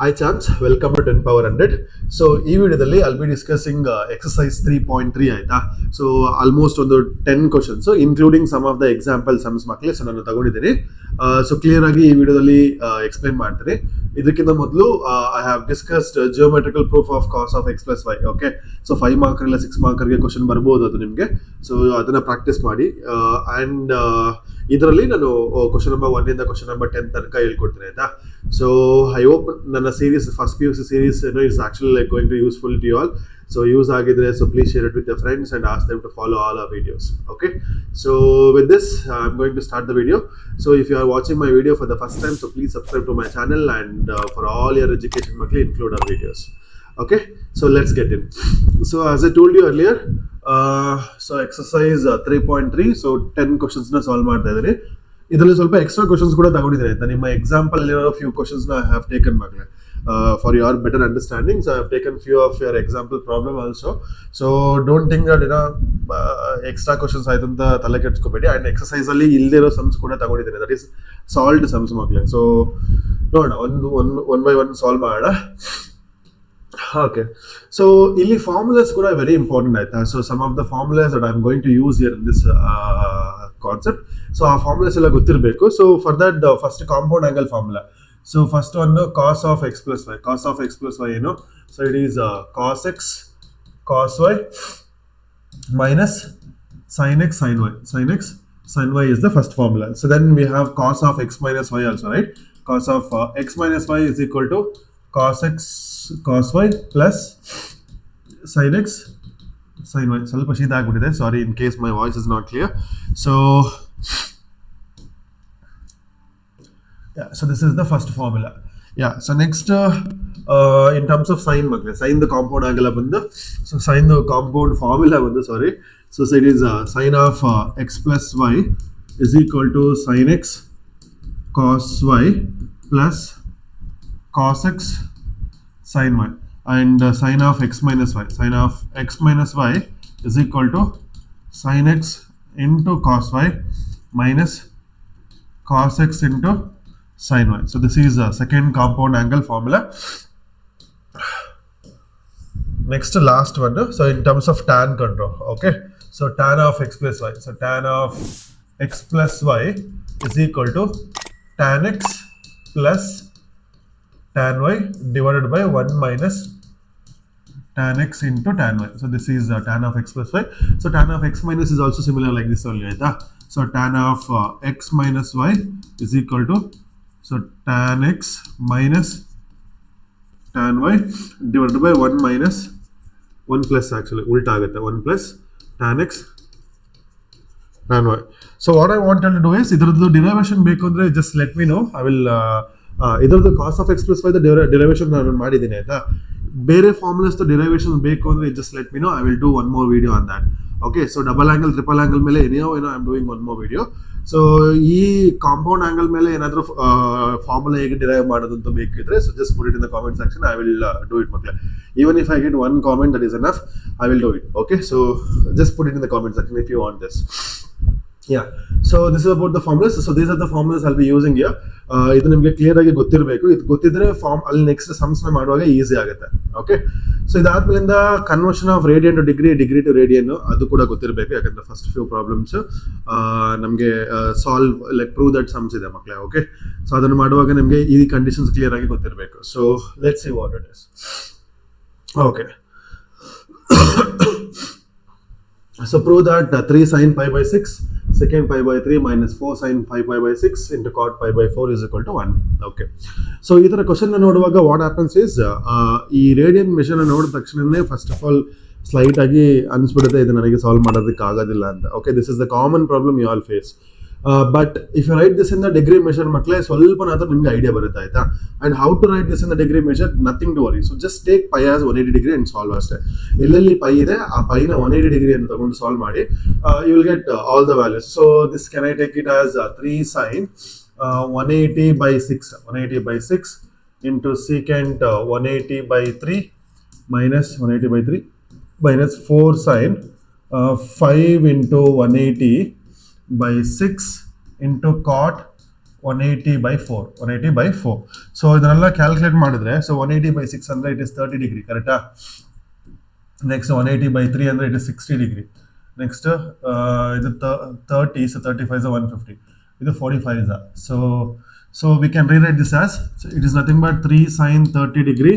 Hi champs, welcome to 10 power 100. So ಈ ವಿಡಿಯೋದಲ್ಲಿ I'll be discussing exercise 3.3 ಆಯ್ತಾ. So almost ಒಂದು 10 questions including some of the example sums ಮಕ್ಕಳೇ so ನಾನು ತಗೊಂಡಿದ್ದೀನಿ. ಸೊ ಕ್ಲಿಯರ್ ಆಗಿ ಈ ವಿಡಿಯೋದಲ್ಲಿ ಎಕ್ಸ್ಪ್ಲೈನ್ ಮಾಡ್ತೀನಿ. ಇದಕ್ಕಿಂತ ಮೊದಲು I have discussed geometrical proof of cos of x plus y. Okay, so 5 marker ಇಲ್ಲ 6 ಮಾರ್ಕರ್ಗೆ ಕ್ವಶನ್ ಬರ್ಬೋದು ಅದು ನಿಮಗೆ. ಸೊ ಅದನ್ನ ಪ್ರಾಕ್ಟೀಸ್ ಮಾಡಿ ಅಂಡ್ ಇದರಲ್ಲಿ ನಾನು ಕ್ವಶನ್ ನಂಬರ್ 1 ಇಂದ ಕ್ವಶನ್ ನಂಬರ್ 10 ತನಕ ಹೇಳ್ಕೊಡ್ತೀನಿ ಆಯ್ತಾ. ಸೊ ಐ ಹೋಪ್ ನನ್ನ series first PUC series is actually like going to useful to you all. So use agidre, so please share it with your friends and ask them to follow all our videos. Okay, so with this I'm going to start the video. So if you are watching my video for the first time, so please subscribe to my channel and for all your education makli include our videos. Okay, so let's get in. So as I told you earlier, so exercise 3.3, so 10 questions na solve ಮಾಡ್ತಾ ಇದ್ದೀನಿ. ಇದರಲ್ಲಿ ಸ್ವಲ್ಪ extra questions ಕೂಡ ತಗೊಂಡಿದ್ದೀನಿ ಆಯ್ತಾ. ನಿಮ್ಮ example ಅಲ್ಲಿರೋ few questions ನ ಐ ಹ್ಯಾವ್ ಟೇಕನ್ ಮಕ್ಕಳೇ for your better understanding. So I have taken few of your example problem also. So don't think that extra questions ಆಯ್ತು ಅಂತ ತಲೆ ಕೆಡಿಸ್ಕೋಬೇಡಿ. ಅಂಡ್ ಎಕ್ಸರ್ಸೈಸ್ ಅಲ್ಲಿ ಇಲ್ದಿರೋ ಸಮ್ಸ್ ಕೂಡ ತಗೊಂಡಿದ್ದೀನಿ, ದಟ್ ಇಸ್ ಸಾಲ್ವ್ಡ್ ಸಮ್ಸ್ ಮಕ್ಕಳೇ. ಸೊ ನೋಡೋಣ ಒನ್ ಬೈ ಒನ್ ಸಾಲ್ವ್ ಮಾಡೋಣ. ಓಕೆ, ಸೊ ಇಲ್ಲಿ ಫಾರ್ಮುಲಾಸ್ ಕೂಡ ವೆರಿ ಇಂಪಾರ್ಟೆಂಟ್ ಆಯ್ತಾ. So some of the formulas that I am going to use here in this concept. So ಆ formulas ಎಲ್ಲ ಗೊತ್ತಿರಬೇಕು. So for that first compound angle formula. So first one, cos of x plus y. Cos of x plus y, you know. So it is cos x cos y minus sin x sin y. Sin x sin y is the first formula. So then we have cos of x minus y also, right? Cos of x minus y is equal to cos x cos y plus sin x sin y. ಸ್ವಲ್ಪ ಶೀತ ಆಗ್ಬಿಟ್ಟಿದೆ, sorry in case my voice is not clear. So yeah, so this is the first formula. Yeah, so next in terms of sin magle, sin the compound angle abundu. So sin the compound formula abundu, sorry. So it is sin of x plus y is equal to sin x cos y plus cos x sin y, and sin of x minus y, sin of x minus y is equal to sin x into cos y minus cos x into sin y. So this is a second compound angle formula. Next last one, so in terms of tan control, okay, so tan of x plus y, so tan of x plus y is equal to tan x plus tan y divided by 1 minus tan x into tan y. So this is tan of x plus y. So tan of x minus is also similar like this only, right? So tan of x minus y is equal to, so tan x minus tan y divided by 1 minus 1 plus, actually ulta agutte, 1 plus tan x tan y. So what I wanted to do is idradu derivation beku andre just let me know. I will idradu cos of x plus y the derivation ನಾನು ಮಾಡಿದ್ದೀನಿ ಆಯ್ತಾ. ಬೇರೆ formulas derivation ಬೇಕು ಅಂದ್ರೆ just let me know. I will do one more video on that. Okay, so double angle triple angle ಮೇಲೆ anyhow I am doing one more video. So ಈ compound angle ಮೇಲೆ ಏನಾದರೂ ಫಾರ್ಮುಲಾ ಹೇಗೆ derive ಮಾಡೋದು ಅಂತ ಬೇಕಿದ್ರೆ, so just put it in the comment section. I will do it ಮಕ್ಕಳೇ. Even if I get one comment that is enough, I will do it. Okay, so just put it in the comment section if you want this. Yeah, so this is about the formulas. So these are the formulas I'll be using here. ಇದು ನಿಮಗೆ clear ಆಗಿ ಗೊತ್ತಿರಬೇಕು. ಇದು ಗೊತ್ತಿದ್ರೆ form ಅಲ್ಲಿ next sums ನ ಮಾಡುವಾಗ easy ಆಗುತ್ತೆ. ಓಕೆ, ಸೊ ಇದಾದ್ಮೇಲಿಂದ conversion of radian to degree, degree to radian, ಅದು ಕೂಡ ಗೊತ್ತಿರಬೇಕು. ಯಾಕಂದ್ರೆ ಫಸ್ಟ್ ಫ್ಯೂ ಪ್ರಾಬ್ಲಮ್ಸ್ ನಮಗೆ solve like prove that sums ಇದೆ ಮಕ್ಕಳೇ. ಓಕೆ, ಸೊ ಅದನ್ನು ಮಾಡುವಾಗ ನಿಮಗೆ ಈ ಕಂಡೀಷನ್ಸ್ ಕ್ಲಿಯರ್ ಆಗಿ ಗೊತ್ತಿರಬೇಕು. So let's see what it is. Okay, so prove that 3 sin pi by 6 secant pi by 3 minus 4 sin pi by 6 into cot pi by 4 is equal to 1. Okay, so ಈ ತರ question ನೋಡುವಾಗ what happens is ಈ radian measure ನೋಡಿದ ತಕ್ಷಣನೇ first of all slight ಆಗಿ ಅನ್ಸ್ಬಿಡುತ್ತೆ ಇದು ನನಗೆ solve ಮಾಡೋದಕ್ಕೆ ಆಗೋದಿಲ್ಲ ಅಂತ. Okay, this is the common problem you all face. But if you write this in the degree measure ಮಕ್ಕಳೇ, ಸ್ವಲ್ಪನಾದ್ರೂ ನಿಮ್ಗೆ ಐಡಿಯಾ ಬರುತ್ತೆ ಆಯ್ತಾ. And how to write this in the degree measure, nothing to worry. So just take pi as 180 degree and solve ಅಷ್ಟೇ. ಎಲ್ಲೆಲ್ಲಿ pi ಇದೆ ಆ ಪೈನ 180 degree ಅಂತ ತಗೊಂಡು ಸಾಲ್ವ್ ಮಾಡಿ, you will get all the values. So this can I take it as 3 sin 180 by 6, 180 by 6 into secant 180 by 3 minus 180 by 3 minus 4 sin 5 into 180 by 6 into cot 180 by 4. 180 by 4. So ಇದನ್ನೆಲ್ಲ calculate ಮಾಡಿದ್ರೆ so 180 by 6 ಅಂದರೆ it is 30 degree ಕರೆಕ್ಟಾ. Next 180 by 3 ಅಂದರೆ it is 60 degree. Next ಇದು 30, so 35 is 150. ಇದು 45 is. So we can rewrite this as, so it is nothing but 3 sin 30 degree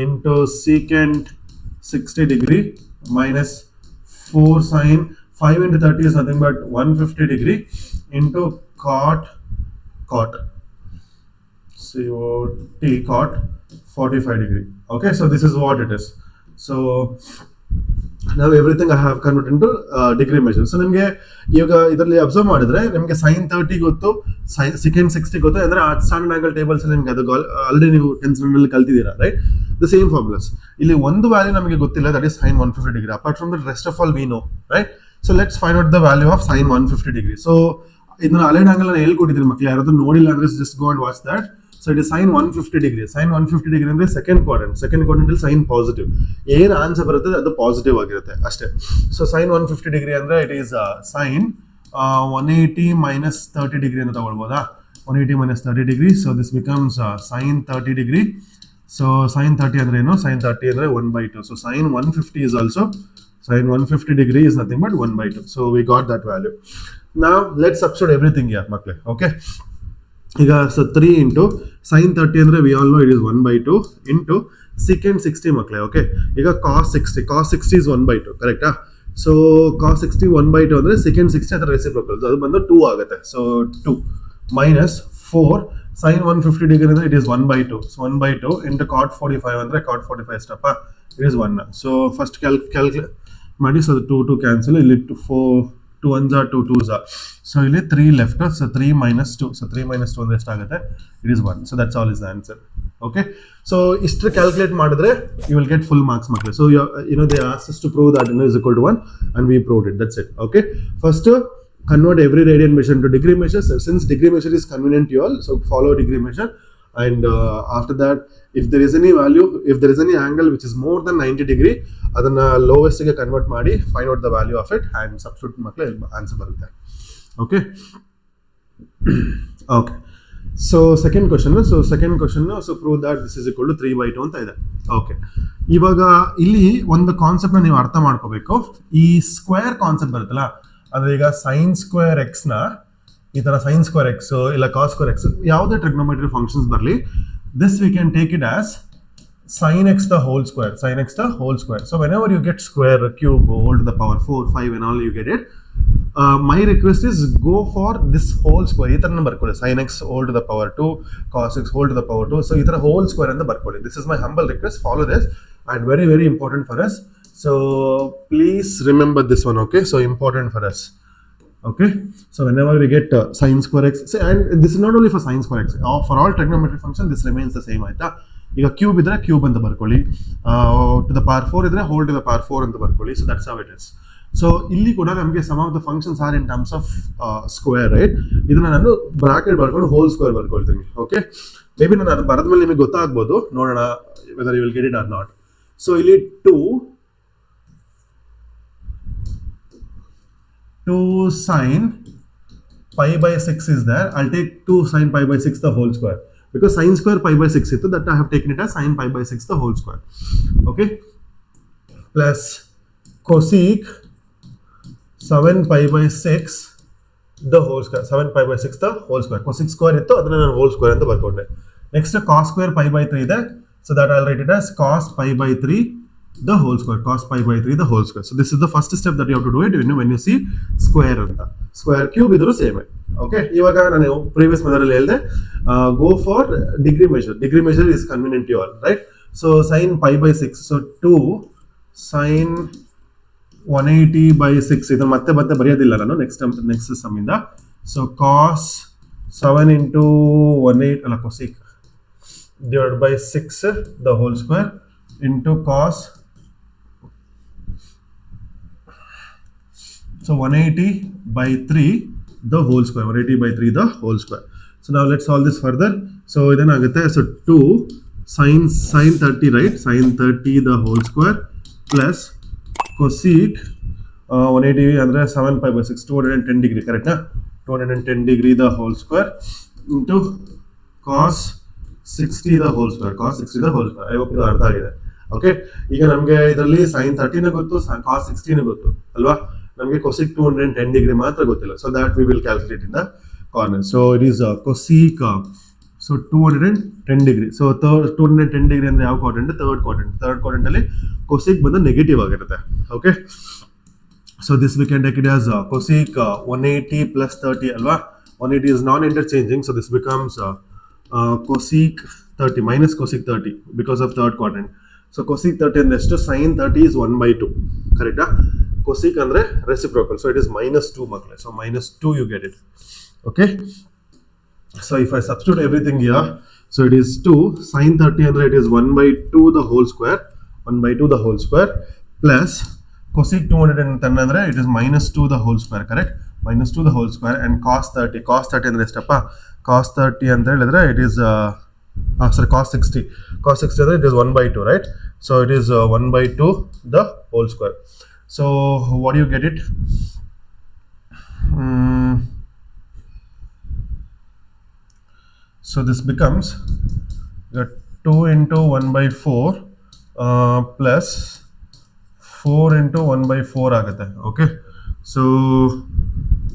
into secant 60 degree minus 4 sin 5 into 30 is nothing but 150 degree into cot cot 45 degree. Okay, so this is what it is. So now everything I have converted into degree measure. So ನಿಮಗೆ ಇವಾಗ ಇದರಲ್ಲಿ observe ಮಾಡಿದ್ರೆ ನಿಮಗೆ sin 30 ಗೊತ್ತು, secant 60 ಗೊತ್ತು, ಅಂದ್ರೆ standard angle tables ನಿಮಗೆ ಅದು ಆಲ್ರೆಡಿ ನೀವು 10th standard ಅಲ್ಲಿ ಕಲ್ತಿದ್ದೀರಾ, ರೈಟ್? The same formulas. ಇಲ್ಲಿ ಒಂದು ವ್ಯಾಲ್ಯೂ ನಮಗೆ ಗೊತ್ತಿಲ್ಲ, that is sin 150 degree. Apart from the rest of all we know, right? So let's find out the value of sin 150 degree. So ಇದನ್ನ align angle ನಾನು ಹೇಳ್ಕೊಟ್ಟಿದ್ದೀನಿ ಮಕ್ಕಳು, ಯಾರಾದ್ರೂ ನೋಡಿಲ್ಲ ಅಂದ್ರೆ just go and watch that. So it is sin 150 degree. Sin 150 degree ಅಂದ್ರೆ second quadrant ಅಲ್ಲಿ sign positive. ಏನು answer ಬರುತ್ತೆ ಅದು ಪಾಸಿಟಿವ್ ಆಗಿರುತ್ತೆ ಅಷ್ಟೇ. ಸೊ sin 150 degree ಅಂದ್ರೆ it is sin 180 minus 30 degree ಅಂತ ತಗೊಳ್ಬೋದಾ? 180 minus 30 degree. So this becomes sin 30 degree. So sin 30 ಅಂದ್ರೆ ಏನು? Sin 30 ಅಂದ್ರೆ 1/2. So sin 150 is also, sin 150 degree is nothing but 1/2. So we got that value. Now let's substitute everything here ಮಕ್ಕಳೇ. Okay, ಈಗ so 3 into sin 30 ಅಂದರೆ we all know it is 1/2 into secant 60 ಮಕ್ಕಳೇ. Okay, ಈಗ cos 60 is 1/2 ಕರೆಕ್ಟಾ? So cos 60 1/2 ಅಂದರೆ secant 60 ಅದರ reciprocal, ಅದು ಬಂದು 2 ಆಗುತ್ತೆ. ಸೊ 2 ಮೈನಸ್ 4 sin 150 degree ಅಂದರೆ it is 1/2. So 1/2 into cot 45 ಅಂದರೆ cot 45 ಎಷ್ಟಪ್ಪ? It is 1. So first calculate ಮಾಡಿ. ಸೊ 2 ಕ್ಯಾನ್ಸಲ್, ಇಲ್ಲಿ 2 1s are 2 2s are. So ಇಲ್ಲಿ 3 left. So 3 minus 2. So 3 minus 2 ಅಂದ್ರೆ ಎಷ್ಟಾಗುತ್ತೆ? It is 1. So that's all is the answer. Okay. So ಇಷ್ಟು calculate ಮಾಡಿದ್ರೆ you will get full marks ಮಕ್ಕಳು. So you know they asked us to prove that is equal to 1 and we proved it. That's it. Okay. First convert every radian measure into degree measure. So since degree measure is convenient to you all, so follow degree measure. And after that, if there is any value, if there is any angle which is more than 90 degree, ಅದನ್ನ lowest ಗೆ convert ಮಾಡಿ find out the value of it and substitute ಮಕ್ಕಳು answer ಬರುತ್ತೆ. Okay okay. So second question, so prove that this is equal to 3/2 ಅಂತ ಇದೆ. Okay, ಇವಾಗ ಇಲ್ಲಿ ಒಂದು ಕಾನ್ಸೆಪ್ಟ್ ನ ನೀವು ಅರ್ಥ ಮಾಡ್ಕೋಬೇಕು. ಈ ಸ್ಕ್ವೇರ್ ಕಾನ್ಸೆಪ್ಟ್ ಬರುತ್ತಲ್ಲ, ಅಂದ್ರೆ ಈಗ sin ಸ್ಕ್ವೇರ್ ಎಕ್ಸ್ ನ ಈ ತರ sin ಸ್ಕ್ವೇರ್ ಎಕ್ಸ್ ಇಲ್ಲ cos ಸ್ಕ್ವೇರ್ ಎಕ್ಸ್ ಯಾವುದೇ ಟ್ರಿಗ್ನೋಮೆಟ್ರಿ ಫಂಕ್ಷನ್ಸ್ ಬರಲಿ, this we can take it as sin x the whole square. So whenever you get square, cube, whole to the power 4, 5 and all you get it, my request is go for this whole square. ಈ ತರ ಬರ್ಕೊಳ್ಳಿ, sin x whole to the power 2, cos x whole to the power 2. So ಈ ತರ whole square ಅಂತ ಬರ್ಕೊಳ್ಳಿ. This is my humble request. Follow this and very very important for us. So please remember this one. Okay, so important for us. Okay, so whenever we get sin square x, and this is not only for sin square x, for all trigonometric function this remains the same ಆಯ್ತಾ. ಈಗ cube ಇದ್ರೆ cube ಅಂತ ಬರ್ಕೊಳ್ಳಿ, to the power 4 ಇದ್ರೆ whole to the power 4 ಅಂತ ಬರ್ಕೊಳ್ಳಿ. So that's how it is. So ಇಲ್ಲಿ ಕೂಡ ನಮಗೆ some of the functions are in terms of square, right? ಇದನ್ನ ನಾನು ಬ್ರಾಕೆಟ್ ಬರ್ಕೊಂಡು ಹೋಲ್ ಸ್ಕ್ವೇರ್ ಬರ್ಕೊಳ್ತೀನಿ. ಓಕೆ, ಮೇ ಬಿ ನಾನು ಅದು ಬರೆದ್ಮೇಲೆ ನಿಮಗೆ ಗೊತ್ತಾಗ್ಬೋದು, ನೋಡೋಣ whether you will get it or not. So ಇಲ್ಲಿ 2 sin pi by 6 is there. I'll take 2 sin pi by 6 the whole square, because sin square pi by 6 is that I have taken it as sin pi by 6 the whole square. Okay, plus cosec 7 pi by 6 the whole square. 7 pi by 6 the whole square. Cosec square itto adana ನಾನು whole square ಅಂತ ಬರ್ಕೊಂಡೆ. Next cos square pi by 3 ಇದೆ, so that I'll write it as cos pi by 3 the whole square. Cos pi by 3 the whole square. So this is the first step that you have to do it when you see square ಅಂತ. Square cube ಇದ್ರು same. Okay, ಇವಾಗ ನಾನು previous method ಅಲ್ಲಿ ಹೇಳಿದೆ, go for degree measure. Degree measure is convenient to you all, right? So sin pi by 6, so 2 sin 180 by 6 ಇದು ಮತ್ತೆ ಬರೆಯೋದಿಲ್ಲ ನಾನು next some ಇಂದ. ಸೊ cos 7 into 18 ಅಲ್ಲ cosec divided by 6 the whole square into cos, so 180 by 3 the whole square. 180 by 3 the whole square. So now let's solve this further. So then ಆಗುತ್ತೆ, so 2 sin 30, right? Sin 30 the whole square plus cosec 180 ಅಂದ್ರೆ 7 pi by 6 210 degree, ಕರೆಕ್ಟಾ? 210 degree the whole square into cos 60 the whole square. Cos 60 the whole square. I hope ಇದು ಅರ್ಥ ಆಗಿದೆ. Okay, ಈಗ ನಮಗೆ ಇದರಲ್ಲಿ sin 30 ಗೊತ್ತು, cos 60 ಗೊತ್ತು ಅಲ್ವಾ. ನಮಗೆ cosec 210 degree ಮಾತ್ರ ಗೊತ್ತಿಲ್ಲ. So that we will calculate in the corner. So it is cosec 210 degree. So 210 degree ಅಂದ್ರೆ ಯಾವ quadrant? Third quadrant. Third quadrant ಅಲ್ಲಿ cosec ಬಂದು ನೆಗೆಟಿವ್ ಆಗಿರುತ್ತೆ. Okay, so this we can take it as cosec 180 plus 30 alwa. 180 is non-interchanging, so this becomes cosec 30 minus cosec 30 because of third quadrant. So cosec 30 and next sin 30 is 1 by 2. Correct? Cosec andre reciprocal, so it is minus 2 makle. So minus 2 you get it. Okay, so if I substitute everything here, so it is 2 sin 30 andre it is 1 by 2 the whole square, 1 by 2 the whole square plus cosec 210 andre it is minus 2 the whole square. Correct? Minus 2 the whole square and cos 30 andre estappa? Cos 30 anta helidre it is cos 60 andre it is 1 by 2, right? So it is 1 by 2 the whole square. So what do you get it? So this becomes 2 into 1 by 4 plus 4 into 1 by 4 ಆಗುತ್ತೆ. Okay, so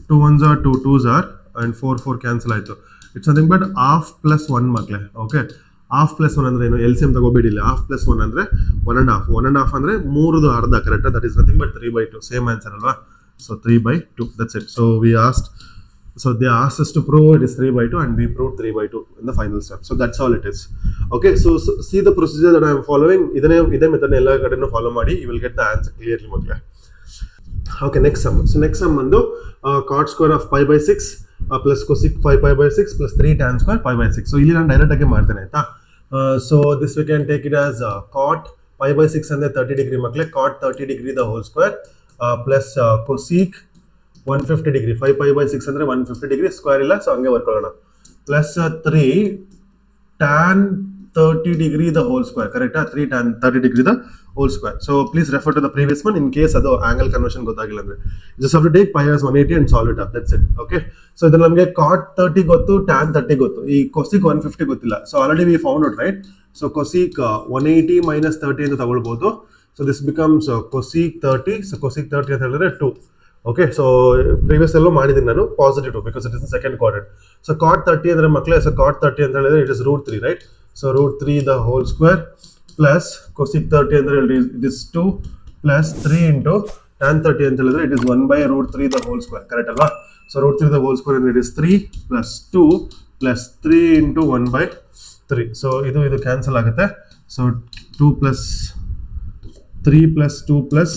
2 ones are 2 2s are and 4 cancel ಆಯಿತು. It's nothing but half plus 1 ಮಕ್ಕಳೇ. Okay, half plus 1 ಅಂದ್ರೆ ಏನು? LCM ತಗೋಬೇಡಿ ಇಲ್ಲಿ. Half plus 1 ಅಂದ್ರೆ 1 and half. 1 and half ಅಂದ್ರೆ 3 ಅರ್ಧ. Correct? That is nothing but 3 by 2. Same answer ಅಲ್ವಾ? So 3 by 2. That's it. So we asked, so they asked us to prove it is 3 by 2 and we proved 3 by 2 in the final step. So that's all it is. Okay, so see the procedure that I am following. Ide method ella kadenu follow ಮಾಡಿ, you will get the answer clearly ಮಕ್ಕಳೇ. Okay, next sum. So next sum ಬಂದು cot square of pi by 6 plus cosec 5 pi by 6 plus 3 tan square pi by 6. So ಇಲ್ಲಿ ನಾನು direct ಆಗಿ ಮಾಡ್ತೇನೆ ಆಯ್ತಾ. So this we can take it as cot pi by 6 ಅಂದ್ರೆ 30 degree ಮಕ್ಕಳೇ. Cot 30 degree the whole square plus cosec 150 degree. 5 pi by 6 ಅಂದ್ರೆ 150 degree. Square ಇಲ್ಲ, so ಹಂಗೆ ಬರ್ಕೊಳ್ಳೋಣ. Plus 3 tan 30 degree the whole square. ಕರೆಕ್ಟಾ? 3 tan 30 degree the whole square. So please refer to the previous one in case ಅದು angle conversion ಗೊತ್ತಾಗಿಲ್ಲ ಅಂದ್ರೆ. Just have to take pi as 180 and solve it up. That's it. Okay, so ಇದ್ರಲ್ಲಿ ನಮಗೆ cot 30 ಗೊತ್ತು, tan 30 ಗೊತ್ತು, ಈ cosec 150 ಗೊತ್ತಿಲ್ಲ. So already we found out, right? So cosec 180 minus 30 ಅಂತ ತಗೊಳ್ಬಹುದು. So this becomes cosec 30. So cosec 30 ಅಂತ ಹೇಳಿದ್ರೆ 2. Okay, so previous ಎಲ್ಲೋ ಮಾಡಿದ್ದೀನಿ ನಾನು positive 2 because it is the second quadrant. So cot 30 ಅಂದ್ರೆ ಮಕ್ಕಳೇ, so cot 30 ಅಂತ ಹೇಳಿದ್ರೆ it is root 3, right? So root 3 the whole square plus cosec 30 ಅಂದ್ರೆ it is 2 plus 3 into tan 30 ಅಂತ ಹೇಳಿದ್ರೆ it is 1 by root 3 the whole square. Correct ಅಲ್ವಾ? So root 3 the whole square ಅಂದ್ರೆ it is 3 plus 2 plus 3 into 1 by 3. So ಇದು cancel ಆಗುತ್ತೆ. So 2 plus 3 plus 2 plus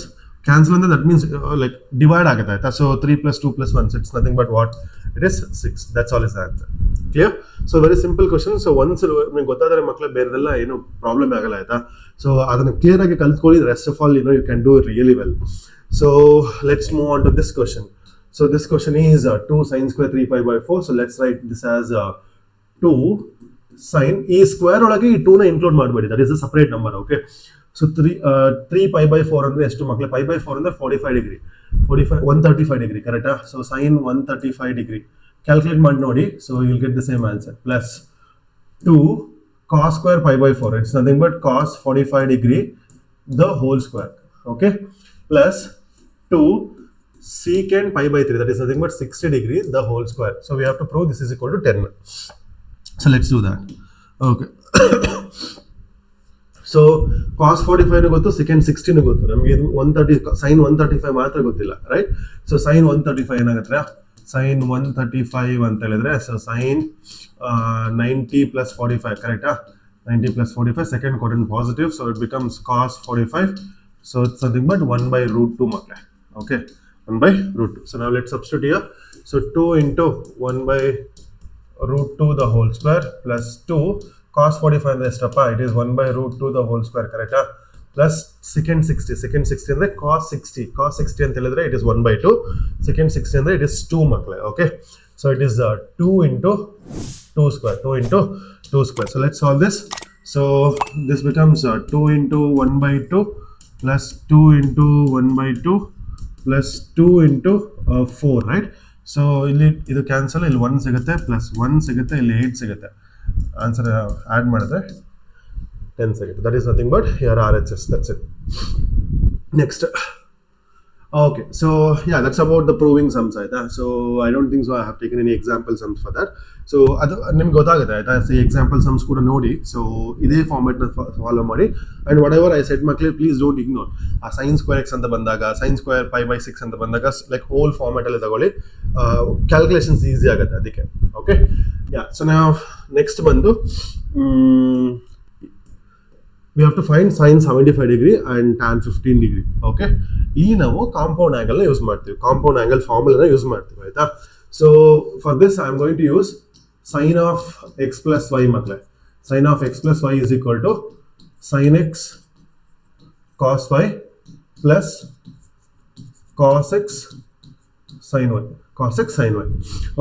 cancel ಅಂದ್ರೆ that means like divide ಆಗುತ್ತೆ ಆಯ್ತಾ. So 3 plus 2 plus 1, so it's nothing but what? It is 6. That's all is the answer. Clear? So very simple question. So once ನಿಮಗೆ ಗೊತ್ತಾದರೆ ಮಕ್ಕಳೇ ಬೇರೆದೆಲ್ಲ ಏನು problem ಆಗಲ್ಲ ಆಯ್ತಾ. So ಅದನ್ನ ಕ್ಲಿಯರ್ ಆಗಿ ಕಲ್ತ್ಕೊಳ್ಳಿ. Rest of all you can do really well. So let's move on to this question. So this question is 2 sin square 3 pi by 4. So let's write this as 2 sin. ಈ square ಒಳಗೆ ಈ 2 ನ include ಮಾಡಬೇಡಿ, that is a separate number. Okay, so 3 pi by 4 ಅಂದ್ರೆ ಎಷ್ಟು ಮಕ್ಕಳೇ? pi by 4 ಅಂದ್ರೆ 45 degree. 135 degree. ಕರೆಕ್ಟಾ? ಸೊ sin 135 degree ಕ್ಯಾಲ್ಕುಲೇಟ್ ಮಾಡಿ ನೋಡಿ. So you will get the same answer. Plus 2 cos square pi by 4, it's nothing but cos 45 degree the whole square. Okay, plus 2 secant pi by 3, that is nothing but 60 degree the whole square. So we have to prove this is equal to 10. So let's do that. Okay. So cos 45 ಗೊತ್ತು, secant 60 ಗೊತ್ತು, ನಮಗೆ 130 sin 135 ಮಾತ್ರ ಗೊತ್ತಿಲ್ಲ, right? So sin 135 ಏನಾಗುತ್ತೆ? sin 135 ಅಂತ ಹೇಳಿದ್ರೆ so sin 90 plus 45, ಕರೆಕ್ಟಾ? 90 plus 45, second quadrant positive, so it becomes cos 45. So it's nothing but 1 by root 2 ಮಕ್ಕಳೇ. Okay, 1 by root 2. So now let's substitute here. So 2 into 1 by root 2 the whole square plus 2 cos 45 ಅಂದ್ರೆ ಎಷ್ಟಪ್ಪ? It is 1 by root 2 the whole square, ಕರೆಕ್ಟಾ? Plus secant 60 ಅಂದ್ರೆ cos 60 ಅಂತ ಹೇಳಿದ್ರೆ it is 1 by 2. secant 60 ಅಂದ್ರೆ it is 2 ಮಕ್ಕಳೇ. Okay, so it is 2 into 2 square. So let's solve this. So this becomes 2 into 1 by 2 plus 2 into 1 by 2 plus 2 into 4, right? So ಇಲ್ಲಿ ಇದು cancel, ಇಲ್ಲಿ 1 ಸಿಗುತ್ತೆ, plus 1 ಸಿಗುತ್ತೆ, ಇಲ್ಲಿ 8 ಸಿಗುತ್ತೆ. ಆನ್ಸರ್ ಆ್ಯಡ್ ಮಾಡಿದ್ರೆ 10 ಸಿಗುತ್ತೆ. That is nothing but your RHS. That's it. Next. Okay, so yeah, that's about the proving sums ಆಯ್ತಾ. So I don't think so I have taken any example sums for that. So ಅದು ನಿಮ್ಗೆ ಗೊತ್ತಾಗುತ್ತೆ ಆಯ್ತಾ. ಈ example sums ಕೂಡ ನೋಡಿ, so ಇದೇ ಫಾರ್ಮೆಟ್ನ follow ಮಾಡಿ. And what ever I said ಮಕ್ಳು, ಪ್ಲೀಸ್ ಡೋಂಟ್ ಇಗ್ನೋರ್. ಆ sin square x ಅಂತ ಬಂದಾಗ, sin square pi/6 ಅಂತ ಬಂದಾಗ ಲೈಕ್ ಹೋಲ್ ಫಾರ್ಮೆಟಲ್ಲಿ ತಗೊಳ್ಳಿ, ಕ್ಯಾಲ್ಕುಲೇಷನ್ಸ್ ಈಸಿ ಆಗುತ್ತೆ ಅದಕ್ಕೆ. ಓಕೆ, ಯಾ. ಸೊ ನಾವು ನೆಕ್ಸ್ಟ್ ಬಂದು we have to find sin 75 degree and tan 15 degree. Okay, ಇಲ್ಲಿ ನಾವು ಕಾಂಪೌಂಡ್ ಆಂಗಲ್ ಯೂಸ್ ಮಾಡ್ತೀವಿ, ಕಾಂಪೌಂಡ್ ಆಂಗಲ್ ಫಾರ್ಮುಲಾ ಯೂಸ್ ಮಾಡ್ತೀವಿ ಆಯ್ತಾ. So for this I am going to use sin of x plus y ಮಕ್ಕಳೇ. sin of x plus y is equal to sin x cos y plus cos x sin y, cos x sin y.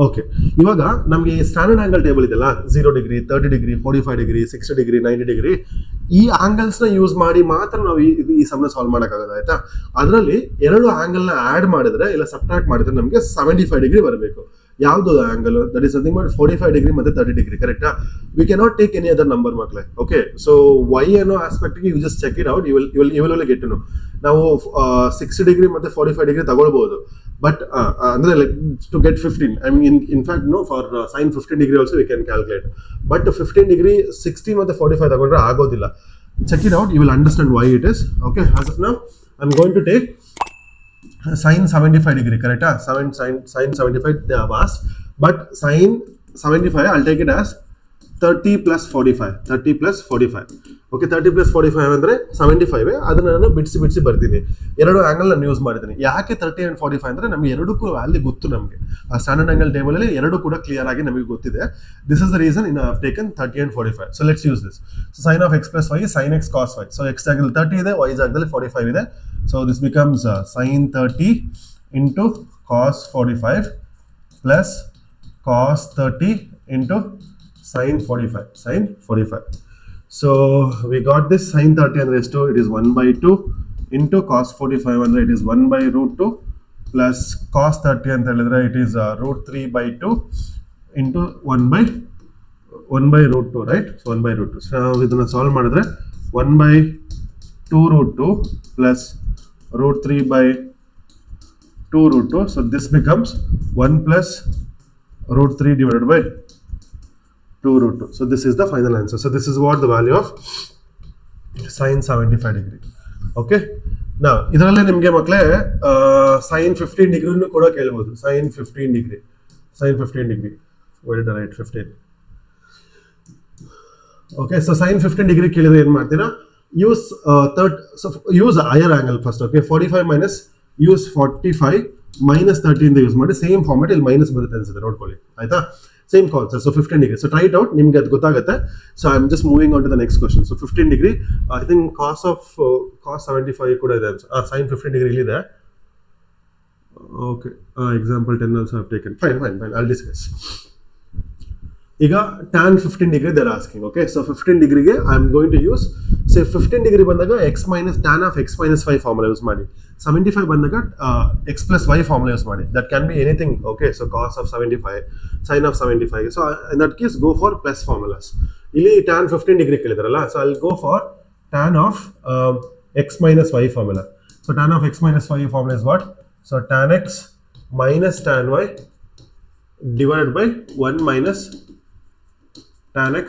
Okay, ಇವಾಗ ನಮಗೆ standard angle table ಇದೆಯಲ್ಲ, 0 degree, 30 degree, 45 degree, 60 degree, 90 degree, ಈ ಆಂಗಲ್ಸ್ನ use ಮಾಡಿ ಮಾತ್ರ ನಾವು ಈ ಸಮ್ನ solve ಮಾಡೋಕ್ಕಾಗೋದು ಆಯ್ತಾ. ಅದರಲ್ಲಿ ಎರಡು ಆಂಗಲ್ನ ಆ್ಯಡ್ ಮಾಡಿದ್ರೆ ಇಲ್ಲ ಸಬ್ಟ್ರಾಕ್ಟ್ ಮಾಡಿದ್ರೆ ನಮಗೆ 75 ಡಿಗ್ರಿ ಬರಬೇಕು. ಯಾವುದು angle? That is nothing but 45 degree ಮತ್ತೆ 30 ಡಿಗ್ರಿ, ಕರೆಕ್ಟಾ? We cannot take any other number ಮಕ್ಕಳೇ. ಓಕೆ, ಸೊ ವೈ ಅನ್ನೋ ಆಸ್ಪೆಕ್ಟ್ಗೆ you just check it out, you will get to know. ನಾವು 60 ಡಿಗ್ರಿ ಮತ್ತೆ 45 ಡಿಗ್ರಿ ತಗೊಳ್ಬಹುದು, ಬಟ್ ಅಂದ್ರೆ like to get 15, I mean in fact no, for sin 15 degree also we can calculate, but 15 degree 60 ಮತ್ತೆ 45 ತಗೊಂಡ್ರೆ ಆಗೋದಿಲ್ಲ. Check it out, you will understand why it is. Okay, as of now I am going to take sin 75 degree, correct? Sin 75 they have asked, but sin 75 I'll take it as 30 plus 45. 30 plus 45. Okay, 30 plus 45 ಅಂದ್ರೆ 75. ಅದನ್ನ ನಾನು ಬಿಡಿಸಿ ಬರ್ತೀನಿ. ಎರಡು angle ನಾನು use ಮಾಡಿದ್ದೀನಿ. ಯಾಕೆ 30 and 45 ಅಂದ್ರೆ ನಮಗೆ ಎರಡಕ್ಕೂ ವ್ಯಾಲ್ಯೂ ಗೊತ್ತು. ನಮಗೆ ಆ ಸ್ಟ್ಯಾಂಡರ್ಡ್ ಆಂಗಲ್ ಟೇಬಲ್ ಅಲ್ಲಿ ಎರಡು ಕೂಡ ಕ್ಲಿಯರ್ ಆಗಿ ನಮಗೆ ಗೊತ್ತಿದೆ. This is the reason I have taken 30 and 45. So let's use this. So sin of x plus y is sin x cos y. So x ಜಾಗದಲ್ಲಿ 30 ಇದೆ, y ಜಾಗದಲ್ಲಿ 45 ಇದೆ. So this becomes sin 30 into cos 45 plus cos 30 into sin 45. So we got this sin 30 and raised to, it is 1 by 2 into cos 45 and it is 1 by root 2 plus cos 30 and it is root 3 by 2 into 1 by root 2, right? So 1 by root 2. So now ಇದನ್ನ solve ಮಾಡಿದ್ರೆ 1 by 2 root 2 plus root 3 by 2 root 2. So this becomes 1 plus root 3 divided by 2 root 2. So this is the final answer. So this is what the value of sin 75 degree. Okay. Now ಇದರಲ್ಲೇ ನಿಮಗೆ ಮಕ್ಕಳೇ sin 15 ಡಿಗ್ರಿನೂ ಕೂಡ ಕೇಳಬಹುದು. sin 15 degree. Where did I write 15? Okay, so sin 15 degree ಕೇಳಿದ್ರೆ ಏನು ಮಾಡ್ತೀರಾ? Use use higher angle first. Okay, 45 minus, use 45 minus 30 ಅಂತ use ಮಾಡಿ ಸೇಮ್ ಫಾರ್ಮೆಟ್ ಇಲ್ಲಿ ಮೈನಸ್ ಬರುತ್ತೆ ಅನ್ಸುತ್ತೆ, ನೋಡ್ಕೊಳ್ಳಿ ಆಯ್ತಾ. Same concept. So 15 degree. So try it out, ನಿಮ್ಗೆ ಅದು ಗೊತ್ತಾಗುತ್ತೆ. So I am just moving on to the next question. So 15 degree, I think cos 75 ಕೂಡ ಇದೆ. sin 15 ಡಿಗ್ರಿ ಇಲ್ಲಿದೆ. Okay, example 10 also have taken. Fine, I'll discuss. ಈಗ tan 15 degree they're asking. Okay, so 15 ಡಿಗ್ರಿಗೆ I am going to use, say 15 degree ಬಂದಾಗ x minus tan of x minus 5 formula use ಮಾಡಿ. 75 ಬಂದಾಗ x plus y formula use ಮಾಡಿ. That can be anything. Okay, so cos of 75, sin of 75. So in that case go for plus formulas. ಇಲ್ಲಿ tan 15 degree ಕೇಳಿದಾರಲ್ಲ, so I'll go for tan of x minus y formula. So tan of x minus y formula is what? So tan x minus tan y divided by 1 minus tan x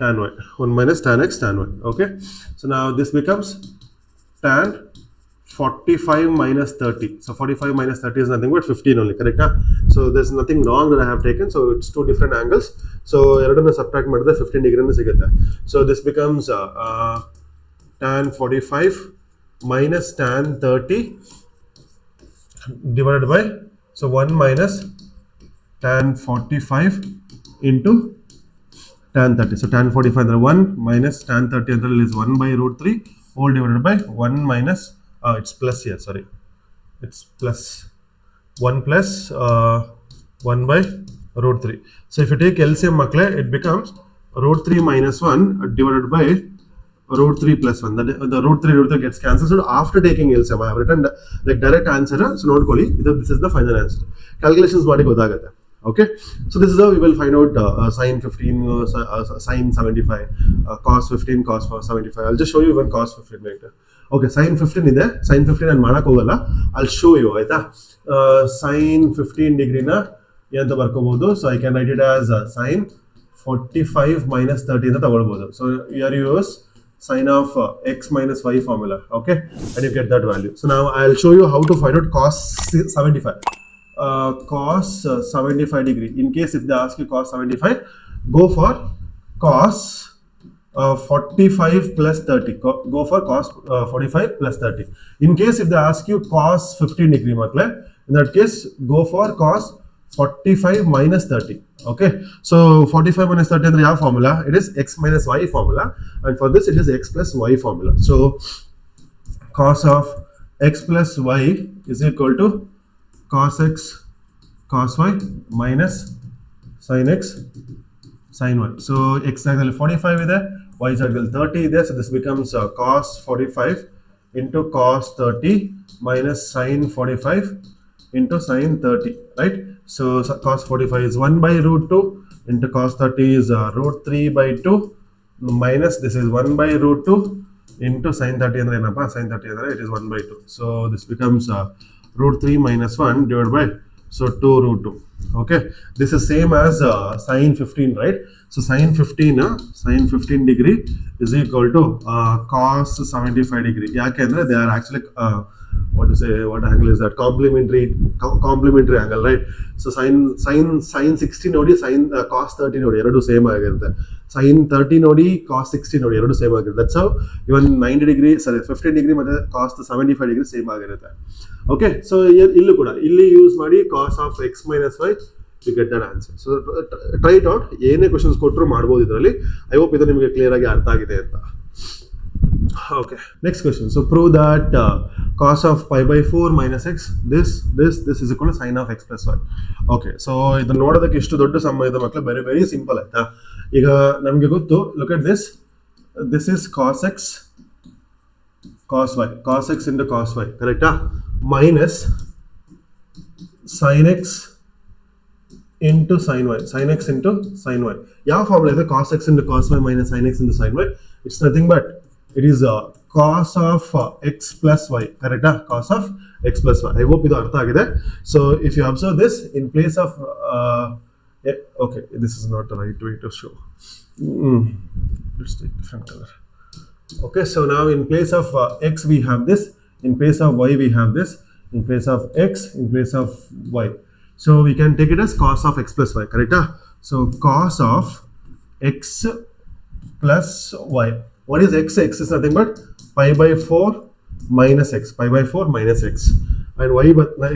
tan y. 1 minus tan x tan y. Okay, so now this becomes tan 45 minus 30. So 45 minus 30 is nothing but 15 only, correct? So there's nothing wrong that I have taken. So it's two different angles. So ಎರಡನ್ನ subtract ಮಾಡಿದ್ರೆ 15 degree ಸಿಗುತ್ತೆ. So this becomes tan 45 minus tan 30 divided by, so 1 minus tan 45 into tan 30. So tan 45 is 1 minus tan 30 is 1 by root 3 whole divided by 1 minus, it's plus here, sorry, it's plus 1 plus 1 by root 3. So if you take LCM makle, it becomes root 3 minus 1 divided by root 3 plus 1. The root 3 gets cancelled. So after taking LCM, I have written like direct answer. So note koli, this is the final answer. Calculations ಮಾಡಿ ಗೊತ್ತಾಗುತ್ತೆ. Okay, so this is how we will find out sin 15, sin 75, cos 15, cos 75. I'll just show you when cos 15 later. Okay, sin 15 ಇದೆ, sin 15 ನಾನು ಮಾಡಕ್ ಹೋಗಲ್ಲ. I'll show you ಆಯ್ತಾ. Sin 15 degree ನ ಏನಂತ ಬರ್ಕೋಬಹುದು. So I can write it as sin 45 minus 30 ಅಂತ ತಗೊಳ್ಬಹುದು. So here you use sin of x minus y formula, okay, and you get that value. So now I'll show you how to find out cos 75. Cos 75 degree. In case if they ask you cos 75, go for cos 45 plus 30. Go for cos 45 plus 30. In case if they ask you cos 15 degree, in that case go for cos 45 minus 30. Okay, so 45 minus 30 is the formula. It is x minus y formula, and for this it is x plus y formula. So cos of x plus y is equal to cos x cos y minus sin x sin y. So x angle 45 is there, y angle 30 is there. So this becomes cos 45 into cos 30 minus sin 45 into sin 30, right? So cos 45 is 1 by root 2 into cos 30 is root 3 by 2 minus this is 1 by root 2 into sin 30 and sin 30 it is 1 by 2. So this becomes root 3 minus 1 divided by so 2 root 2. Okay, this is same as sin 15, right? So sin 15 degree is equal to cos 75 degree. Yakandre they are actually what angle is that? Complementary angle, right? So sin 60 nodi sin cos 30 nodi eradu same ಆಗಿರುತ್ತೆ. sin 30 nodi cos 60 nodi eradu same ಆಗಿರುತ್ತೆ. That's how even 90 degree 15 degree ಮತ್ತೆ cos 75 degree same ಆಗಿರುತ್ತೆ. Okay, so illu kuda illi use ಮಾಡಿ cos of x minus y you get that answer. So try it out. ಏನೇ questions ಕೊಟ್ಟರು ಮಾಡಬಹುದು ಇದರಲ್ಲಿ. I hope ಇದು ನಿಮಗೆ ಕ್ಲಿಯರ್ ಆಗಿ ಅರ್ಥ ಆಗಿದೆ ಅಂತ. Okay, next question. So prove that cos of pi by 4 minus x this is equal to sin of x plus y. Okay, so ಇದು ನೋಡೋದಕ್ಕೆ ಇಷ್ಟು ದೊಡ್ಡ ಸಮ ಇದೆ ಮಕ್ಕಳು, very simple ಆಯ್ತಾ. ಈಗ ನಮಗೆ ಗೊತ್ತು, look at this is cos x cos x into cos y, correct? Minus sin x into sin y, sin x into sin y. ಯಾವ ಫಾರ್ಮುಲಾ ಇದೆ? cos x into cos y minus sin x into sin y. It's nothing but it is cos of x plus y, correct? Cos of x plus y. I hope ಇದು ಅರ್ಥ ಆಗಿದೆ. So if you observe this in place of okay, this is not the right way to show. Let's take different color. Okay, so now in place of x we have this, in place of y we have this, in place of x, in place of y. So we can take it as cos of x plus y, correct? So cos of x plus y. What is x? X is nothing but pi by 4 minus x, pi by 4 minus x, and y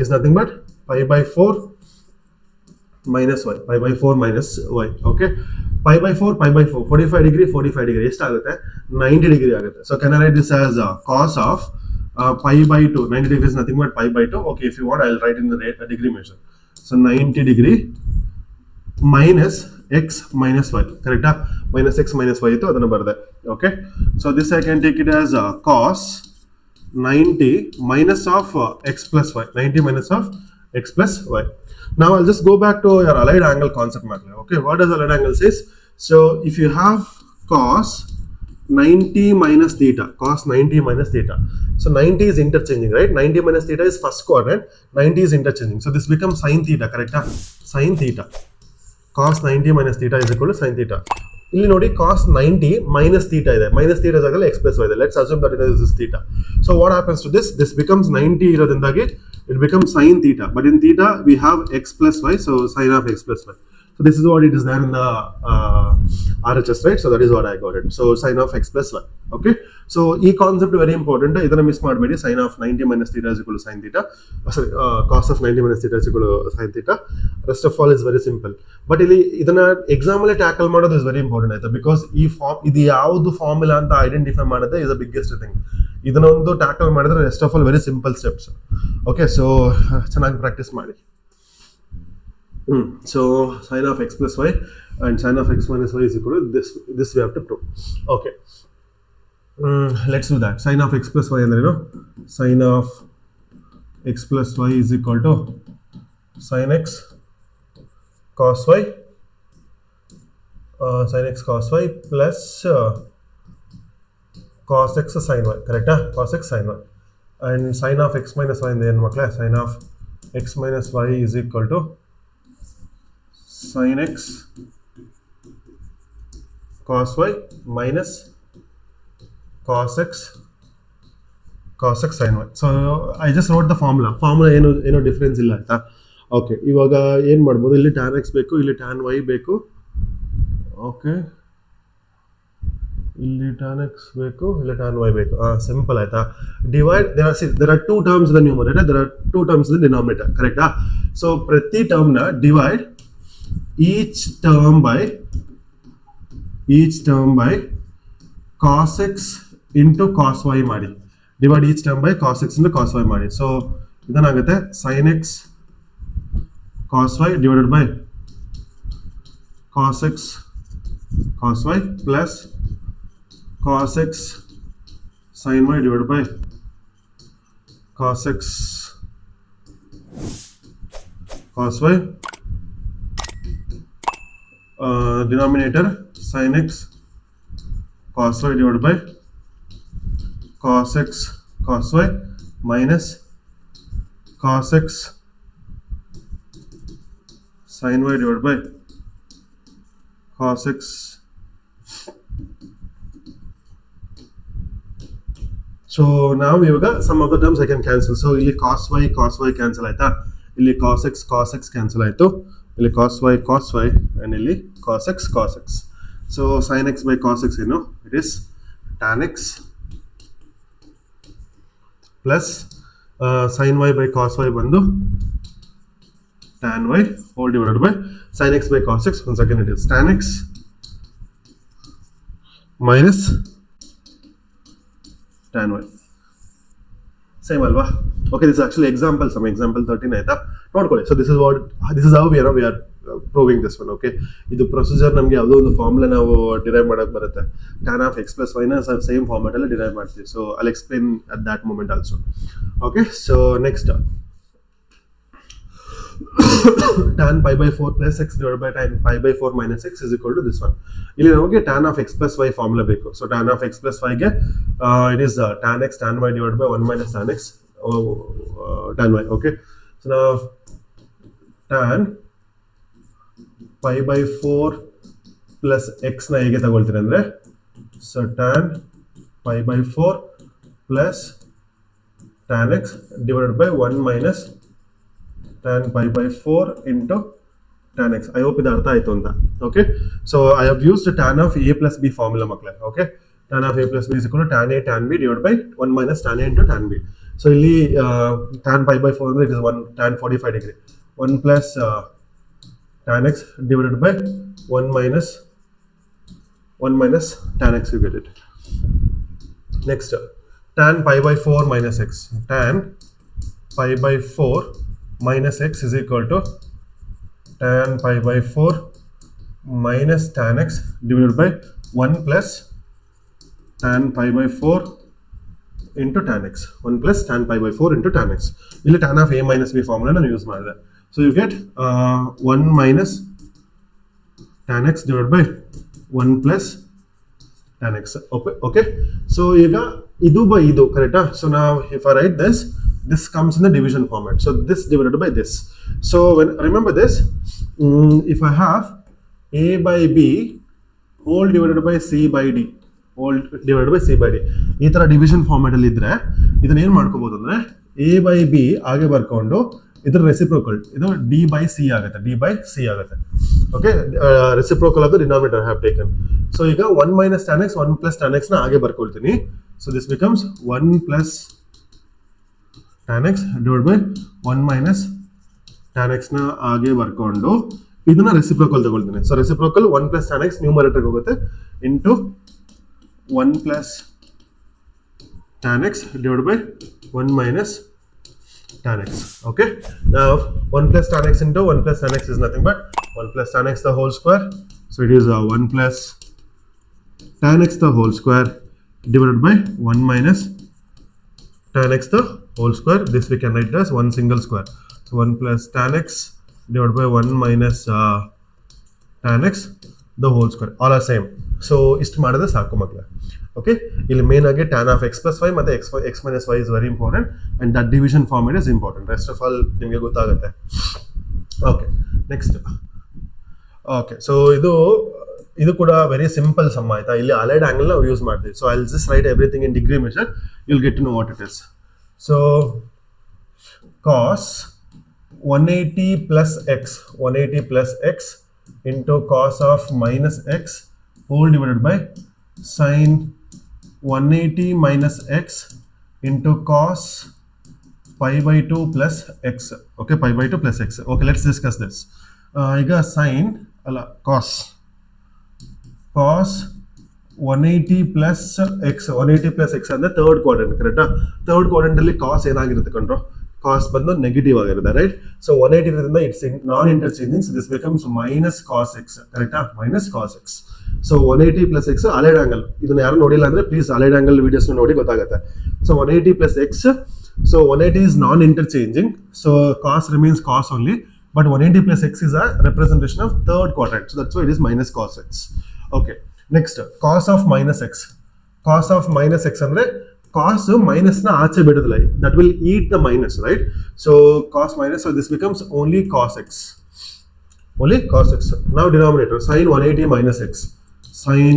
is nothing but pi by 4 minus y, pi by 4 minus y. Okay, pi by 4 45 degree ಎಷ್ಟು ಆಗುತ್ತೆ? 90 degree ಆಗುತ್ತೆ. So can I write this as cos of pi by 2? 90 degree is nothing but pi by 2. Okay, if you want I'll write in the degree measure. So 90 degree minus x minus y, correct? Minus x minus y ಇತ್ತು, ಅದನ್ನು ಬರೆದೆ. Okay, so this I can take it as cos 90 minus of x plus y, 90 minus of x plus y. Now I'll just go back to your allied angle concept. Okay, what does allied angle says? So if you have cos 90 minus theta, cos 90 minus theta, so 90 is interchanging, right? 90 minus theta is first quadrant, 90 is interchanging, so this becomes sin theta, correct? Sin theta, cos 90 minus theta is equal to sin theta. ಇಲ್ಲಿ ನೋಡಿ cos 90 minus theta ಇದೆ, minus theta ಜಾಗದಲ್ಲಿ x plus y ಇದೆ. Let's assume that it is theta. So what happens to this becomes 90 ಇರೋದ್ರಿಂದಾಗಿ it becomes sin theta, but in theta we have x plus y, so sin of x plus y. So this is what it is there in the RHS, right? So that is what I got it. So sin of x plus y. Okay, so e concept very important. ಇದನ್ನ miss ಮಾಡಬೇಡಿ. sin of 90 minus theta is equal to sin theta. Sorry, cos of 90 minus theta is equal to sin theta. Rest of all is very simple. But ಇಲ್ಲಿ ಇದನ್ನ exam ಅಲ್ಲಿ tackle ಮಾಡೋದು is very important ಆಯ್ತಾ, because ಈ form ಇದು ಯಾವುದು formula ಅಂತ identify ಮಾಡೋದೇ is the biggest thing. ಇದನ್ನೊಂದು ಟ್ಯಾಕಲ್ ಮಾಡಿದ್ರೆ rest of all very simple steps. Okay, so ಚೆನ್ನಾಗಿ ಪ್ರಾಕ್ಟೀಸ್ ಮಾಡಿ. So sin of x plus y and sin of x minus y is equal to this we have to prove. Okay. Let's do that. Sin of x plus y ಅಂದ್ರೆ ಏನು? Sin of x plus y is equal to sin x cos y sin x cos y plus cos x sin y, correct? Cos x sin y. And sin of x minus y ಅಂದ್ರೆ ಏನು ಮಕ್ಕಳೇ? Sin of x minus y is equal to sin x cos y minus cos x sin y. So I just wrote the formula ಏನು difference ಇಲ್ಲ ಆಯ್ತಾ. Okay, ಇವಾಗ ಏನು ಮಾಡ್ಬೋದು, ಇಲ್ಲಿ tan x ಬೇಕು, ಇಲ್ಲಿ tan y ಬೇಕು. ಓಕೆ, ಇಲ್ಲಿ tan x ಬೇಕು, ಇಲ್ಲಿ tan y ಬೇಕು. ಸಿಂಪಲ್ ಆಯ್ತಾ. Divide, there are two terms in the numerator, there are two terms in the denominator, ಕರೆಕ್ಟಾ? ಸೊ ಪ್ರತಿ ಟರ್ಮ್ ನ divide each term by cos x into cos y ಮಾಡಿ. Divide each term by cos x into cos y ಮಾಡಿ. So ಇದೇನಾಗುತ್ತೆ, sin x cos y divided by cos x cos y plus cos x sin y divided by cos x cos y. Denominator sin x cos y divided by cos x cos y minus cos x sin y divided by cos x. So now ivaga some of the terms I can cancel. So ಇಲ್ಲಿ cos y cancel ಆಯ್ತಾ, ಇಲ್ಲಿ cos x cancel ಆಯ್ತು, ಇಲ್ಲಿ cos y and ಇಲ್ಲಿ cos x. So sin x by cos x ಏನು, it is tan x plus sin y by cos y ಬಂದು tan y whole divided by sin x by cos x. Once again it is tan x minus tan y. Same alva. Okay, this is actually example 13 ಆಯ್ತಾ, ನೋಡ್ಕೊಳ್ಳಿ. So this is how we are proving this one. Okay, ಇದು procedure ನಮಗೆ ಯಾವುದೋ ಒಂದು formula ನಾವು derive ಮಾಡಕ್ ಬರುತ್ತೆ. tan of x plus y ನ ಸೇಮ್ ಫಾರ್ಮ್ಯಾಟ್ ಅಲ್ಲಿ ಡಿರೈವ್ ಮಾಡ್ತೀವಿ. So I'll explain at that moment also. Okay, so next tan pi by 4 plus x divided by tan pi by 4 minus x is equal to this one. ಇಲ್ಲಿ ನಮಗೆ tan of x plus y formula ಬೇಕು. So tan of x plus y ಗೆ it is tan x tan y divided by 1 minus tan x tan y. Okay, so now tan pi by 4 plus x ನ ಹೇಗೆ ತಗೊಳ್ತೀರಿ ಅಂದ್ರೆ, so tan pi by 4 plus tan x divided by 1 minus tan pi by 4 into tan x. I hope ಇದು ಅರ್ಥ ಆಯ್ತು ಅಂತ. Okay, so I have used tan of a plus b formula ಮಕ್ಕಳೇ. Okay, tan of a plus b is equal to tan a tan b divided by 1 minus tan a into tan b. So ಇಲ್ಲಿ tan pi by 4 ಅಂದ್ರೆ it is 1 tan 45 degree, 1 plus tan x divided by 1 minus tan x, you get it. Next, tan pi by 4 minus x. Tan pi by 4 minus x is equal to tan pi by 4 minus tan x divided by 1 plus tan pi by 4 into tan x. 1 plus tan pi by 4 into tan x. ಇಲ್ಲಿ tan of a minus b formula ನಾನು use ಮಾಡಿದೆ. So you get 1 minus tan x divided by 1 plus tan x. Okay. So ಈಗ ಇದು by ಇದು, correct? So now if I write this comes in the division format. So this divided by this. So when remember this, if I have a by b whole divided by c by d whole divided by c by d, ಈ ತರ division format ಅಲ್ಲಿ ಇದ್ರೆ ಇದನ್ನ ಏನು ಮಾಡ್ಕೋಬಹುದು ಅಂದ್ರೆ a by b ಹಾಗೆ ಬರ್ಕೊಂಡು ಇದರ ರೆಸಿಪ್ರೋಕಲ್ ಇದು d by c ಆಗುತ್ತೆ. Okay, reciprocal of the denominator I have taken. So ಈಗ 1 minus tan x 1 plus tan x ನ ಹಾಗೆ ಬರ್ಕೊಳ್ತೀನಿ. So this becomes 1 plus tan x divided by 1 minus tan x ನ ಹಾಗೆ ಬರ್ಕೊಂಡು ಇದನ್ನ ರೆಸಿಪ್ರೋಕಲ್ ತಗೊಳ್ತೀನಿ. So reciprocal 1 plus tan x numerator ಹೋಗುತ್ತೆ into 1 plus tan x divided by 1 minus tan x. Okay, now 1 plus tan x into 1 plus tan x is nothing but 1 plus tan x the whole square. So it is 1 plus tan x the whole square divided by 1 minus tan x the whole square. This we can write as one single square. So 1 plus tan x divided by 1 minus tan x the whole square. All are same. So ಇಷ್ಟು ಮಾಡಿದ್ರೆ ಸಾಕು ಮಕ್ಕಳೇ. Okay, ಇಲ್ಲಿ main ಆಗಿ tan of x plus y ಮತ್ತೆ x minus y is very important and that division format is important. Rest of all ನಿಮಗೆ ಗೊತ್ತಾಗುತ್ತೆ. Okay, next. Okay, so ಇದು ಕೂಡ ವೆರಿ ಸಿಂಪಲ್ ಸಮ್ ಆಯ್ತಾ. ಇಲ್ಲಿ ಅಲೈಡ್ ಆಂಗಲ್ ನಾವು ಯೂಸ್ ಮಾಡ್ತೀವಿ. So I will just write everything in degree measure, you will get to know what it is. So cos 180 plus x, 180 plus x into cos of minus x whole divided by sin 180 minus x into cos pi by 2 plus x. Okay, pi by 2 plus x. Okay, let's discuss this. ಈಗ sin ಅಲ್ಲ cos 180 plus x, 180 plus x ಅಂದ್ರೆ third quadrant, ಕರೆಕ್ಟಾ? Third quadrant ಅಲ್ಲಿ cos ಏನಾಗಿರುತ್ತೆ ಕಂಡ್ರು? cos ಬಂದು negative ಆಗಿರುತ್ತೆ, right? So 180 ಇರೋದ್ರಿಂದ it's non interchanging, so this becomes minus cos x, ಕರೆಕ್ಟಾ? Minus cos x. So 180 plus x allied angle. ಇದನ್ನ ಯಾರು ನೋಡಿಲ್ಲ ಅಂದ್ರೆ ಪ್ಲೀಸ್ ಅಲೈಡ್ ಆಂಗಲ್ ವಿಡಿಯೋಸ್ ನೋಡಿ ಗೊತ್ತಾಗುತ್ತೆ. So 180 plus x, so 180 is non interchanging, so cos remains cos only, but 180 plus x is a representation of third quadrant, so that's why it is minus cos x. Okay, next cos of minus x. Cos of minus x andre cos minus na aache bidudilla, that will eat the minus, right? So cos minus, so this becomes only cos x, only cos x. Now denominator sin 180 minus x, sin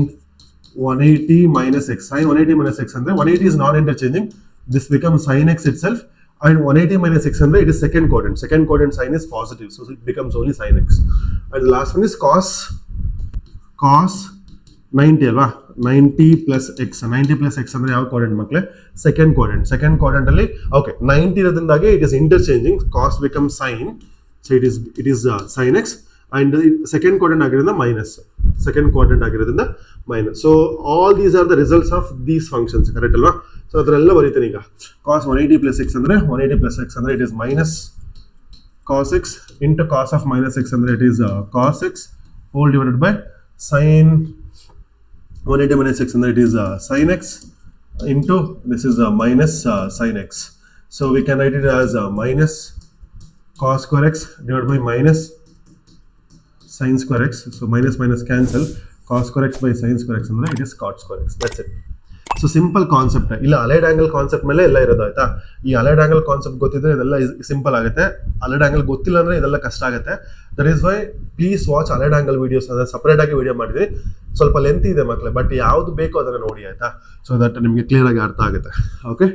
180 minus x, sin 180 minus x andre 180 is non interchanging, this becomes sin x itself, and 180 minus x andre it is second quadrant. Second quadrant sign is positive, so it becomes only sin x. And the last one is cos 90 alva, 90 plus x. 90 plus x andre yav quadrant makle? Second quadrant. Second quadrant alli okay 90 irodindage it is interchanging, cos becomes sin, so it is sin x, and second quadrant ಆಗಿರೋದ್ರಿಂದ minus, second quadrant ಆಗಿರೋದ್ರಿಂದ minus. So all these are the results of these functions, correct alva? So ಅದರೆಲ್ಲ ಬರೀತೀನಿ ಈಗ. cos 180 plus x ಅಂದ್ರೆ 180 plus x ಅಂದ್ರೆ it is minus cos x into cos of minus x ಅಂದ್ರೆ it is cos x whole divided by sin 180 minus x ಅಂದ್ರೆ it is sin x into this is minus sin x. So we can write it as minus cos square x divided by minus sin square x. So minus minus cancel, cos square x by sin square x ಅಂದ್ರೆ it is cot square x. That's it. So simple concept. ಇಲ್ಲ allied angle concept ಮೇಲೆ ಎಲ್ಲ ಇರೋದು, ಆಯ್ತಾ? ಈ allied angle concept ಗೊತ್ತಿದ್ರೆ ಇದೆಲ್ಲ simple ಆಗುತ್ತೆ. ಅಲೈಡ್ ಆಂಗಲ್ ಗೊತ್ತಿಲ್ಲ ಅಂದ್ರೆ ಇದೆಲ್ಲ ಕಷ್ಟ ಆಗುತ್ತೆ. That is why please watch allied angle videos. ಅಂದ್ರೆ ಸಪರೇಟ್ ಆಗಿ ವಿಡಿಯೋ ಮಾಡಿದ್ವಿ, ಸ್ವಲ್ಪ ಲೆಂತ್ ಇದೆ ಮಕ್ಕಳೇ, ಬಟ್ ಯಾವ್ದು ಬೇಕೋ ಅದನ್ನ ನೋಡಿ, ಆಯ್ತಾ? ಸೊ ದಟ್ ನಿಮಗೆ ಕ್ಲಿಯರ್ ಆಗಿ ಅರ್ಥ ಆಗುತ್ತೆ. Okay,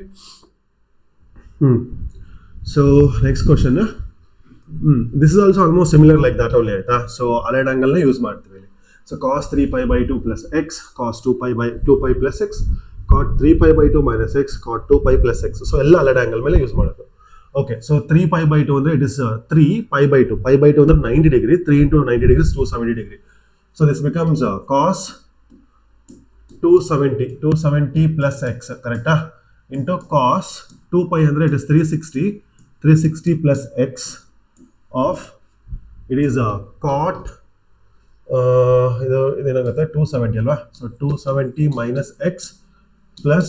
so next question. This is also almost similar like that only, ಆಯ್ತಾ? ಸೊ ಅಲೈಡ್ ಆಂಗಲ್ ನ ಯೂಸ್ ಮಾಡ್ತೀವಿ. So cos 3 pi by 2 plus x, cos 2 pi by 2 pi plus x, cot 3 pi by 2 minus x, cot 2 pi plus x. So ಎಲ್ಲ allied angle ಮೇಲೆ use ಮಾಡೋದು. Okay, so 3 pi by 2 ಅಂದ್ರೆ it is 3 pi by 2. pi by 2 ಅಂದ್ರೆ 90 degree, 3 into 90 degrees 270 degree. So this becomes cos 270 plus x, correcta? Into cos 2 pi ಅಂದ್ರೆ it is 360 plus x of it is cot ಇದೇನಾಗುತ್ತೆ 270 ಅಲ್ವಾ? So 270 minus x plus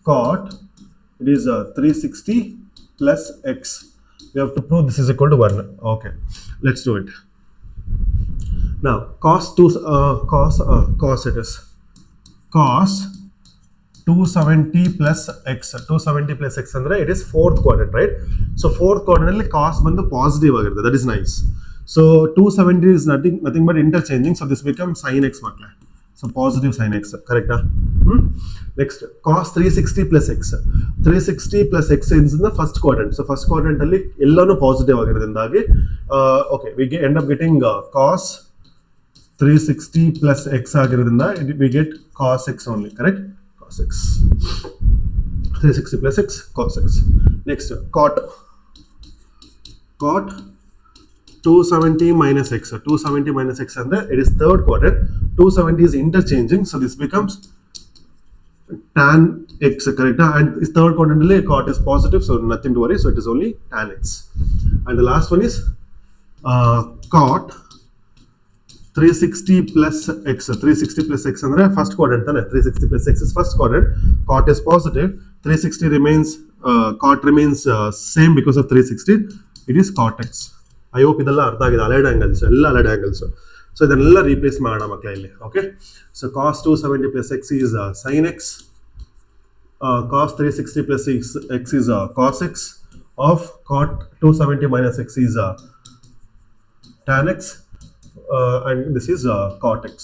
cot it is 360 plus x. We have to prove this is equal to 1. Okay, let's do it. Now cos it is cos 270 plus x. 270 plus x ಅಂದ್ರೆ it is fourth quadrant, right? So fourth quadrant ಅಲ್ಲಿ cos ಬಂದು positive ಆಗಿರುತ್ತೆ, that is nice. So 270 is nothing but interchanging, so this becomes sin x makle. So positive sin x, correct? Next cos 360 plus x. 360 plus x is in the first quadrant, so first quadrant alli ellanu positive ಆಗಿರೋದ್ರಿಂದಾಗಿ okay we end up getting cos 360 plus x ಆಗಿರೋದ್ರಿಂದ we get cos x only, correct? Cos x 360 plus x cos x. Next cot 270 minus x. 270 minus x and it is third quadrant. 270 is interchanging, so this becomes tan x, correct? And this third quadrant cot is positive, so nothing to worry, so it is only tan x. And the last one is cot 360 plus x. 360 plus x ಅಂದ್ರೆ first quadrant ತಾನೆ. 360 plus x is first quadrant. Cot is positive. 360 remains cot remains same because of 360. It is cot x. I hope ಇದೆಲ್ಲ ಅರ್ಥ ಆಗಿದೆ. Allied angles ಎಲ್ಲ allied angles. So ಇದನ್ನೆಲ್ಲ replace ಮಾಡೋಣ ಮಕ್ಕಳ ಇಲ್ಲಿ. Okay, so cos 270 plus x is sin x. Cos 360 plus x is cos x. Of cot 270 minus x is tan x. And this is cot x.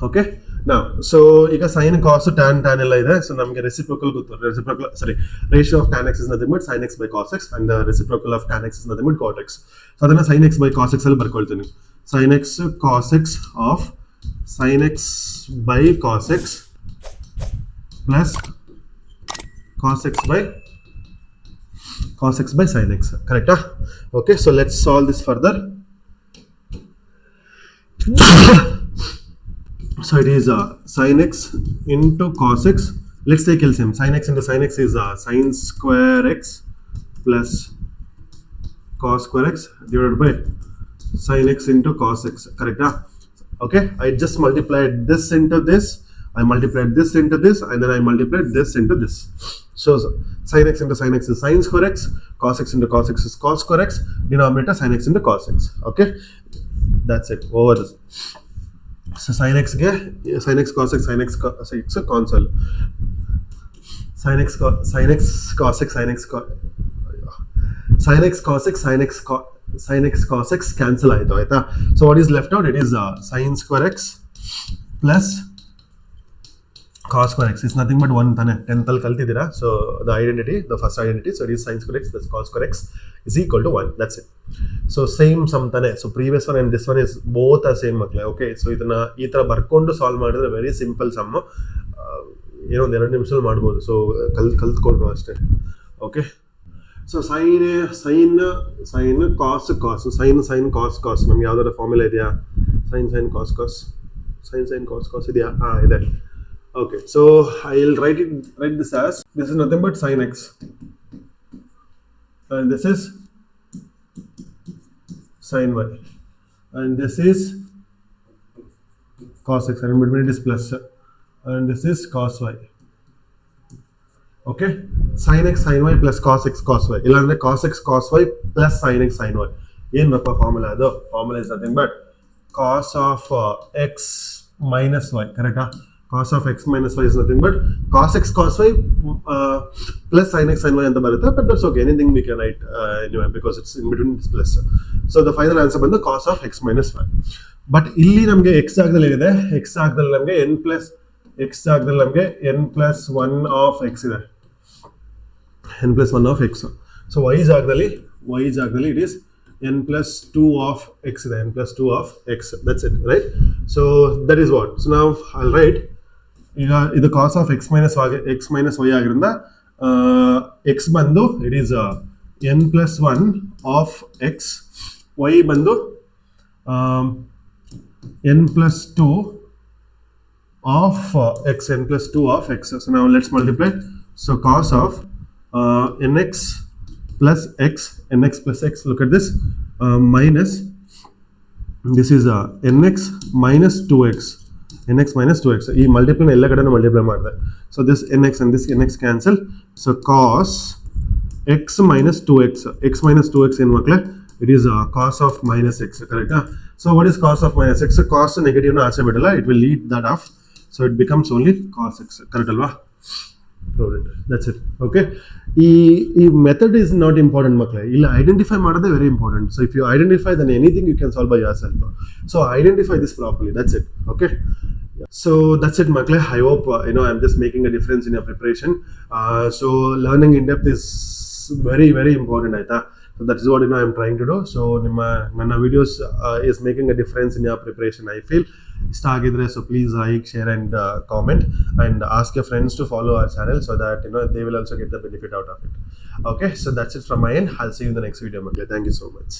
Okay, now so ಈಗ sin cos tan ಎಲ್ಲ ಇದೆ. So ನಮಗೆ reciprocal ಗೊತ್ತು. Ratio of tan x is nothing but sin x by cos x, and the reciprocal of tan x is nothing but cot x. So ಅದನ್ನ sin x by cos x ಅಲ್ಲಿ ಬರ್ಕೊಳ್ತೀನಿ. sin x cos x of sin x by cos x plus cos x by sin x. Correct? Okay, so let's solve this further. So it is sin x into cos x. Let's take LCM. Sin x into sin x is sin square x plus cos square x divided by sin x into cos x. Correct? Okay, I just multiplied this into this, I multiplied this into this, and then I multiplied this into this. So sin x into sin x is sin square x, cos x into cos x is cos square x, denominator sin x into cos x. Okay, that's it. Over this. So sin x cos x sin x cos x console. Sin x cos x sin x cos x sin x cos x cancel ಆಯ್ತು ಆಯ್ತಾ. So what is left out? It is sin square x plus cos square x is nothing but 1 ತಾನೆ. 10th ಅಲ್ಲಿ ಕಲ್ತಿದ್ದೀರಾ. So the first identity, so it is sin square x plus cos square x is equal to 1. That's it. So same sum ತಾನೆ. So previous one and this one is both are same ಮಕ್ಕಳೇ. Okay, so ಇದನ್ನ ಈ ತರ ಬರ್ಕೊಂಡು solve ಮಾಡಿದ್ರೆ very simple some. ಏನೋ ಒಂದು 2 ನಿಮಿಷದಲ್ಲಿ ಮಾಡ್ಬೋದು. ಸೊ ಕಲ್ತ್ಕೊಂಡ್ರು ಅಷ್ಟೇ. ಓಕೆ, ಸೊ sin cos ನಮ್ಗೆ ಯಾವ್ದಾದ್ರು ಫಾರ್ಮುಲಾ ಇದೆಯಾ? sin cos ಇದೆಯಾ? ಇದೆ. Okay, so I'll write this as, this is nothing but sin x, and this is sin y, and this is cos x, and in between it is plus, and this is cos y. Okay, sin x sin y plus cos x cos y. Illandre cos x cos y plus sin x sin y. ಏನು ನಪ್ಪ formula ಅದು? Formula is nothing but cos of x minus y. ಕರೆಕ್ಟಾ? cos of x minus y is nothing but cos x cos y plus sin x sin y ಅಂತ ಬರುತ್ತೆ. But that's okay, anything we can write anyway because it's in between this plus. So the final answer ಬಂದು cos of x minus y. But ಇಲ್ಲಿ ನಮಗೆ x ಜಾಗದಲ್ಲಿ ಏನಿದೆ? x ಜಾಗದಲ್ಲಿ ನಮಗೆ n plus 1 of x ಇದೆ. n plus 1 of x. So y ಜಾಗದಲ್ಲಿ it is n plus 2 of x ಇದೆ. n plus 2 of x. That's it, right? So that is what. So now I'll write, ಈಗ ಇದು cos of x minus y ಆಗಿರೋದ್ರಿಂದ x ಬಂದು it is n plus 1 of x, y ಬಂದು n plus 2 of x, n plus 2 of x. So now let's multiply. So cos of nx plus x, nx plus x, look at this, minus, this is nx minus 2x, nx minus 2x. ಈ multiply ಎಲ್ಲ ಕಡೆನೂ multiply ಮಾಡಿದೆ. So this nx and this nx cancel. So cos x minus 2x, x minus 2x ಏನು ಮಕ್ಕಳೇ? It is cos of minus x. Correct? So what is cos of minus x? So cos negative ನ ಆಚೆ ಬಿಡಲ್ಲ, it will lead that off. So it becomes only cos x. Correct ಅಲ್ವಾ? That's it. Okay, ಈ method is not important ಮಕ್ಕಳೇ. ಇಲ್ಲ identify ಮಾಡೋದೇ very important. So if you identify then anything you can solve by yourself. So identify this properly. That's it. Okay, so that's it ಮಕ್ಕಳೇ. I hope I'm just making a difference in your preparation. So learning in depth is very very important ಆಯ್ತಾ. So that is what I'm trying to do. So ನನ್ನ videos is making a difference in your preparation, I feel. ಇಷ್ಟ ಆಗಿದ್ರೆ so please like, share and comment, and ask your friends to follow our channel so that they will also get the benefit out of it. Okay, so that's it from my end. I'll see you in the next video. Thank you so much.